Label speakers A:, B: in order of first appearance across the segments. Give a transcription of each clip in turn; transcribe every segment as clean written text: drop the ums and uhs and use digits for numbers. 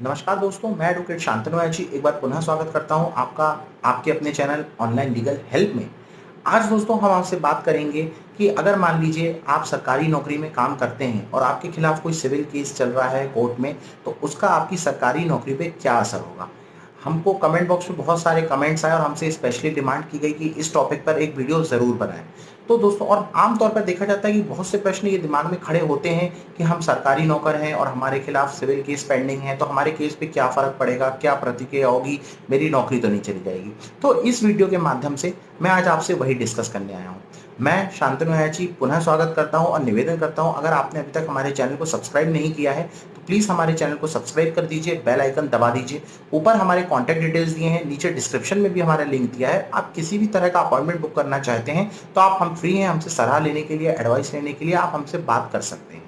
A: नमस्कार दोस्तों, मैं एडवोकेट शांतनु जी एक बार पुनः स्वागत करता हूं आपका आपके अपने चैनल ऑनलाइन लीगल हेल्प में। आज दोस्तों हम आपसे बात करेंगे कि अगर मान लीजिए आप सरकारी नौकरी में काम करते हैं और आपके खिलाफ कोई सिविल केस चल रहा है कोर्ट में, तो उसका आपकी सरकारी नौकरी पे क्या असर होगा। हमको कमेंट बॉक्स में बहुत सारे कमेंट्स आए और हमसे स्पेशली डिमांड की गई कि इस टॉपिक पर एक वीडियो ज़रूर बनाएं। तो दोस्तों, और आम तौर पर देखा जाता है कि बहुत से प्रश्न ये दिमाग में खड़े होते हैं कि हम सरकारी नौकर हैं और हमारे खिलाफ सिविल केस पेंडिंग है, तो हमारे केस पे क्या फ़र्क पड़ेगा, क्या प्रतिक्रिया होगी, मेरी नौकरी तो नहीं चली जाएगी। तो इस वीडियो के माध्यम से मैं आज आपसे वही डिस्कस करने आया हूँ। मैं शांतनु जी पुनः स्वागत करता हूँ और निवेदन करता हूँ, अगर आपने अभी तक हमारे चैनल को सब्सक्राइब नहीं किया है तो प्लीज़ हमारे चैनल को सब्सक्राइब कर दीजिए, बेल आइकन दबा दीजिए। ऊपर हमारे कॉन्टैक्ट डिटेल्स दिए हैं, नीचे डिस्क्रिप्शन में भी हमारा लिंक दिया है। आप किसी भी तरह का अपॉइंटमेंट बुक करना चाहते हैं तो हम फ्री हैं, हमसे सलाह लेने के लिए, एडवाइस लेने के लिए आप हमसे बात कर सकते हैं।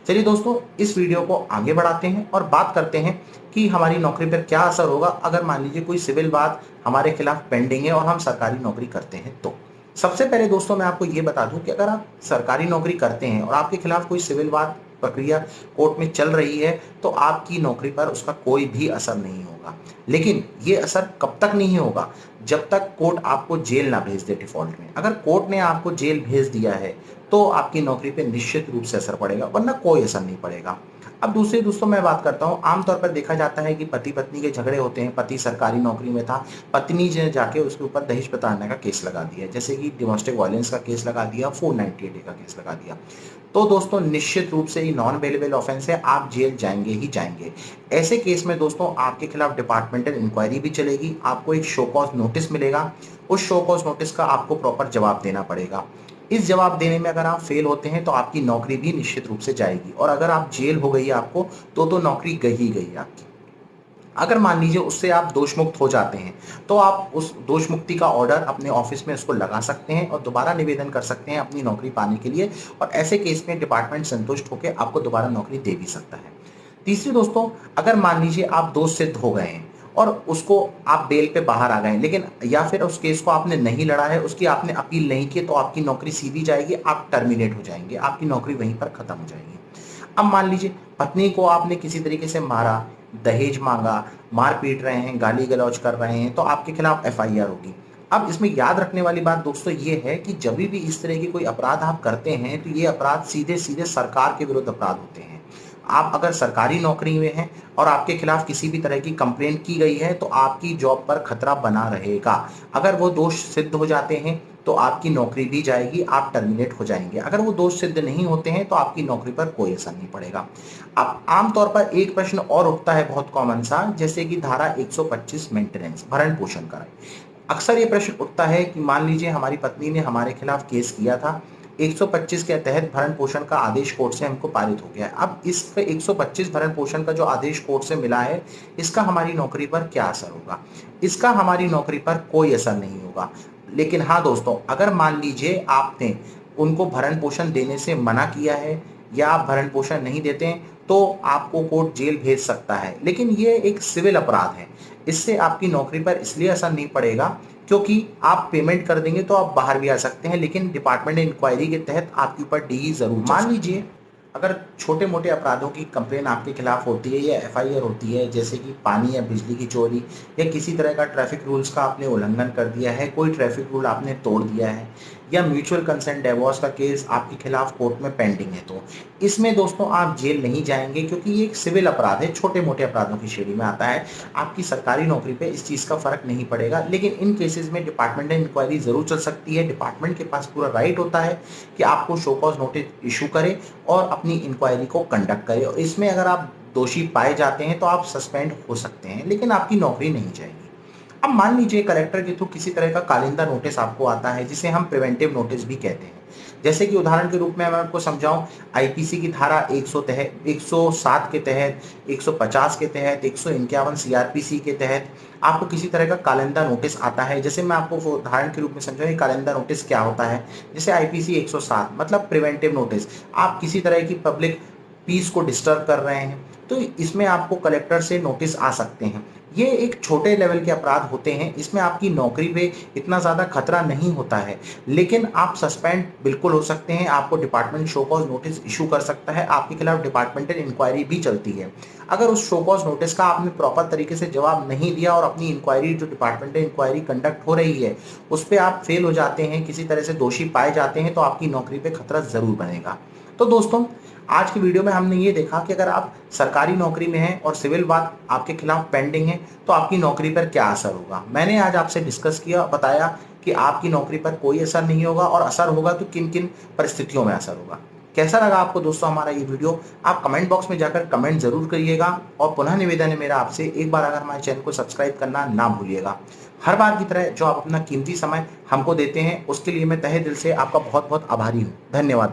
A: चलिए दोस्तों, इस वीडियो को आगे बढ़ाते हैं और बात करते हैं कि हमारी नौकरी पर क्या असर होगा अगर मान लीजिए कोई सिविल बात हमारे खिलाफ पेंडिंग है और हम सरकारी नौकरी करते हैं तो। सबसे पहले दोस्तों मैं आपको ये बता दूं कि अगर आप सरकारी नौकरी करते हैं और आपके खिलाफ कोई सिविल बात प्रक्रिया कोर्ट में चल रही है, तो आपकी नौकरी पर उसका कोई भी असर नहीं होगा। लेकिन ये असर कब तक नहीं होगा? जब तक कोर्ट आपको जेल ना भेज दे डिफॉल्ट में। अगर कोर्ट ने आपको जेल भेज दिया है तो आपकी नौकरी पे निश्चित रूप से असर पड़ेगा, वरना कोई असर नहीं पड़ेगा। अब दूसरे दोस्तों मैं बात करता हूँ, आमतौर पर देखा जाता है कि पति पत्नी के झगड़े होते हैं। पति सरकारी नौकरी में था, पत्नी ने जाके उसके ऊपर दहेज प्रताड़ना का केस लगा दिया, जैसे कि डोमेस्टिक वायलेंस का केस लगा दिया, 498 का केस लगा दिया। तो दोस्तों निश्चित रूप से ये नॉन अवेलेबल ऑफेंस है, आप जेल जाएंगे ही जाएंगे। ऐसे केस में दोस्तों आपके खिलाफ डिपार्टमेंटल इंक्वायरी भी चलेगी, आपको एक शो कॉज नोटिस मिलेगा। उस शो कॉज नोटिस का आपको प्रॉपर जवाब देना पड़ेगा। इस जवाब देने में अगर आप फेल होते हैं तो आपकी नौकरी भी निश्चित रूप से जाएगी, और अगर आप जेल हो गई है आपको तो नौकरी गई ही गई है आपकी। अगर मान लीजिए उससे आप दोष मुक्त हो जाते हैं तो आप उस दोष मुक्ति का ऑर्डर अपने ऑफिस में उसको लगा सकते हैं और दोबारा निवेदन कर सकते हैं अपनी नौकरी पाने के लिए, और ऐसे केस में डिपार्टमेंट संतुष्ट होकर आपको दोबारा नौकरी दे भी सकता है। तीसरी दोस्तों, अगर मान लीजिए आप दोष सिद्ध हो गए हैं और उसको आप बेल पे बाहर आ गए हैं, लेकिन या फिर उस केस को आपने नहीं लड़ा है, उसकी आपने अपील नहीं की, तो आपकी नौकरी सीधी जाएगी, आप टर्मिनेट हो जाएंगे, आपकी नौकरी वहीं पर खत्म हो जाएगी। अब मान लीजिए पत्नी को आपने किसी तरीके से मारा, दहेज मांगा, मार पीट रहे हैं, गाली गलौज कर रहे हैं, तो आपके खिलाफ एफआईआर होगी। अब इसमें याद रखने वाली बात दोस्तों ये है कि जब भी इस तरह की कोई अपराध आप करते हैं तो ये अपराध सीधे सीधे सरकार के विरुद्ध अपराध होते हैं। आप अगर सरकारी नौकरी में हैं और आपके खिलाफ किसी भी तरह की कंप्लेंट की गई है तो आपकी जॉब पर खतरा बना रहेगा। अगर वो दोष सिद्ध हो जाते हैं तो आपकी नौकरी भी जाएगी, आप टर्मिनेट हो जाएंगे। अगर वो दोष सिद्ध नहीं होते हैं तो आपकी नौकरी पर कोई असर नहीं पड़ेगा। अब आमतौर पर एक प्रश्न और उठता है बहुत कॉमन सा, जैसे कि धारा 125 मेंटेनेंस, भरण पोषण का। अक्सर ये प्रश्न उठता है कि मान लीजिए हमारी पत्नी ने हमारे खिलाफ केस किया था, 125 के तहत भरण पोषण का आदेश कोर्ट से हमको पारित हो गया है। अब इस पे 125 भरण पोषण का जो आदेश कोर्ट से मिला है, इसका हमारी नौकरी पर क्या असर होगा? इसका हमारी नौकरी पर कोई असर नहीं होगा। लेकिन हाँ दोस्तों, अगर मान लीजिए आपने उनको भरण पोषण देने से मना किया है या आप भरण पोषण नहीं देते हैं, तो आपको कोर्ट जेल भेज सकता है। लेकिन ये एक सिविल अपराध है, इससे आपकी नौकरी पर इसलिए असर नहीं पड़ेगा क्योंकि आप पेमेंट कर देंगे तो आप बाहर भी आ सकते हैं, लेकिन डिपार्टमेंट इंक्वायरी के तहत आपके ऊपर डीई जरूर। मान लीजिए अगर छोटे मोटे अपराधों की कंप्लेन आपके खिलाफ होती है या एफआईआर होती है, जैसे कि पानी या बिजली की चोरी या किसी तरह का ट्रैफिक रूल्स का आपने उल्लंघन कर दिया है, कोई ट्रैफिक रूल आपने तोड़ दिया है, या म्यूचुअल कंसेंट डिवोर्स का केस आपके खिलाफ कोर्ट में पेंडिंग है, तो इसमें दोस्तों आप जेल नहीं जाएंगे क्योंकि ये एक सिविल अपराध है, छोटे मोटे अपराधों की श्रेणी में आता है। आपकी सरकारी नौकरी पे इस चीज़ का फर्क नहीं पड़ेगा। लेकिन इन केसेस में डिपार्टमेंटल इंक्वायरी जरूर चल सकती है। डिपार्टमेंट के पास पूरा राइट होता है कि आपको शो कॉज नोटिस इशू करे और अपनी इंक्वायरी को कंडक्ट करे, और इसमें अगर आप दोषी पाए जाते हैं तो आप सस्पेंड हो सकते हैं, लेकिन आपकी नौकरी नहीं जाएगी। अब मान लीजिए कलेक्टर के थ्रू किसी तरह का कालिंदा नोटिस आपको आता है, जिसे हम प्रिवेंटिव नोटिस भी कहते हैं। जैसे कि उदाहरण के रूप में मैं आपको समझाऊं, आईपीसी की धारा 107 के तहत, 150 के तहत, 151 सीआरपीसी के तहत आपको किसी तरह का कालिंदा नोटिस आता है। जैसे मैं आपको उदाहरण के रूप में समझाऊं कालिंदा नोटिस क्या होता है। जैसे आईपीसी 107 मतलब प्रिवेंटिव नोटिस, आप किसी तरह की पब्लिक पीस को डिस्टर्ब कर रहे हैं तो इसमें आपको कलेक्टर से नोटिस आ सकते हैं। ये एक छोटे लेवल के अपराध होते हैं, इसमें आपकी नौकरी पे इतना ज़्यादा खतरा नहीं होता है, लेकिन आप सस्पेंड बिल्कुल हो सकते हैं, आपको department show cause notice issue कर सकता है, आपके खिलाफ डिपार्टमेंटल इंक्वायरी भी चलती है। अगर उस शो कॉज़ नोटिस का आपने प्रॉपर तरीके से जवाब नहीं दिया और अपनी इंक्वायरी जो डिपार्टमेंटल इंक्वायरी कंडक्ट हो रही है, उस पे आप फेल हो जाते हैं, किसी तरह से दोषी पाए जाते हैं, तो आपकी नौकरी पे खतरा ज़रूर बनेगा। तो दोस्तों, आज की वीडियो में हमने ये देखा कि अगर आप सरकारी नौकरी में हैं और सिविल वाद आपके खिलाफ पेंडिंग है, तो आपकी नौकरी पर क्या असर होगा। मैंने आज आपसे डिस्कस किया, बताया कि आपकी नौकरी पर कोई असर नहीं होगा और असर होगा तो किन-किन परिस्थितियों में असर होगा। कैसा लगा आपको दोस्तों हमारा ये वीडियो? आप कमेंट बॉक्स में जाकर कमेंट ज़रूर करिएगा और पुनः निवेदन है मेरा आपसे, एक बार अगर हमारे चैनल को सब्सक्राइब करना ना भूलिएगा। हर बार की तरह जो आप अपना कीमती समय हमको देते हैं, उसके लिए मैं तहे दिल से आपका बहुत-बहुत आभारी हूँ। धन्यवाद।